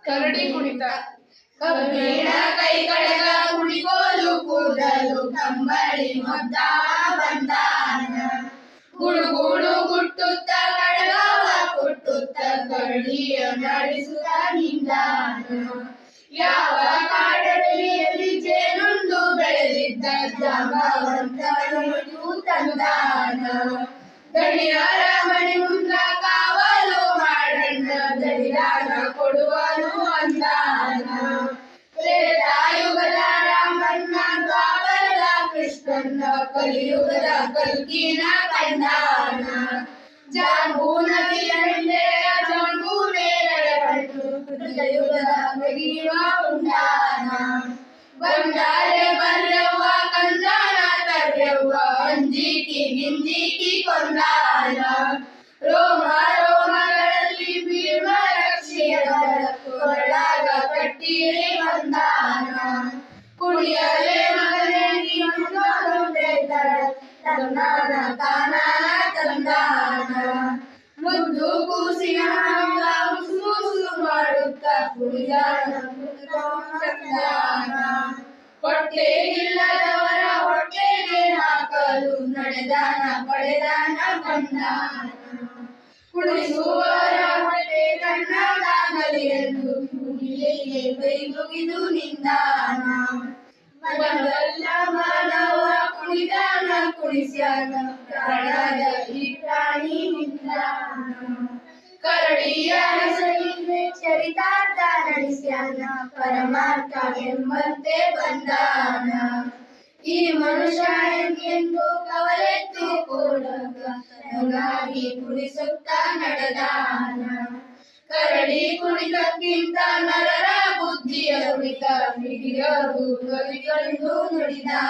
ಕರಡಿ ಕುಣಿತ. ಕಬ್ಬಿಣ ಕೈ ಕಡಗ ಕುಣಿಗೋಲು ಕೂದಲು ಕಂಬಳಿ ಮೊದ್ದ ಬಂದಾನ. ಗುಡುಗುಡು ಗುಟ್ಟುತ್ತ ಕಡಗವ ಕುಟ್ಟುತ್ತ ಕರಡಿಯ ನಡೆಸುತ್ತ ನಿಂದಾನ. ಯಾವ ಕಾಡಲ್ಲಿ ಜೇನುಂಡು ಬೆಳೆದಿದ್ದ ಜಾಂಬವಂತನು ತಂದಾನ. ದಣಿಯರ ಮನೆ ಮುಂದ ಕಾವಲು ಮಾಡಣ್ಣ ದಡಿದಾನ ಕೊಡುವನು ಅಂದಾನ. ತ್ರೇತಾಯುಗದ ರಾಮಣ್ಣ ದ್ವಾಪರದ ಕೃಷ್ಣನ್ನ ಕಲಿಯುಗದ ಕಲ್ಕಿನ ಕಂಡಾನ. ಜಾಂಬೂ ನದಿಯ ಹಿಂದೆಯ ಜಂಬೂ ನೇರಳ ಕಂಡು ಕಲಿಯುಗದ ಬಗೆಯುವ ಉಂಡಾನ. ಬಂದಾರೆ ಬರ್ಯವ್ವ ಕಂದಾನ ತರ್ಯವ್ವ ಅಂಜಿಕಿ ಗಿಂಜಿಕಿ ಕೊಂದಾನ. ರೋಮ ರೋಮಗಳಲ್ಲಿ ಭೀಮ ರಕ್ಷೆಯ ಕೊರಳಾಗ ಕಟ್ಟಿರಿ ಬಂದಾನ. ಕುಡಿಯಲೆ ಮಗನೇ ನೀನು ತಂದಾನ ತಾನಾನ ತಂದಾನ. ಮುದ್ದು ಕೂಸಿನ ಹಂಗ ಮುಸುಮುಸು ಮಾಡುತ್ತ ಕುಡಿದಾನ ತಂದಾನ. ಹೊಟ್ಟೆಗಿಲ್ಲದವರ ಹೊಟ್ಟೆಗೆ ಹಾಕಲು ನಡೆದಾನ ಪಡೆದಾನ ಬಂದಾನ. ಕುಡಿಸುವವರ ಹೊಟ್ಟೆ ತಣ್ಣಗಾಗಲಿ ಎಂದು ಮುಗಿಲಿಗೆ ಕೈ ಮುಗಿದು ನಿಂದಾನ. ಮನವಲ್ಲ ಮಾನವ ಕುಣಿದಾನ ಕುಣಿಸ್ಯಾನ ಪ್ರಾಣದ ಈ ಪ್ರಾಣಿ ನಿಂದಾನ. ಕರಡಿಯ ಹೆಸರಿನ ಚರಿತಾರ್ಥ ನಡೆಸ್ಯಾನ ಪರಮಾರ್ಥ ಎಂಬಂತೆ ಬಂದಾನ. ಈ ಮನುಷ್ಯ ಎಂದು ಕವಲೆತ್ತು ಕೊಡಗ ನಗಾಗಿ ಕುಣಿಸುತ್ತ ನಡೆದಾನ. ಕರಡಿ ಕುಣಿತಕ್ಕಿಂತ ನರರ ಬುದ್ಧಿಯ ಕುಣಿತ ಮಿಗಿಲದು ಕವಿಗಳು ನುಡಿದಾನ.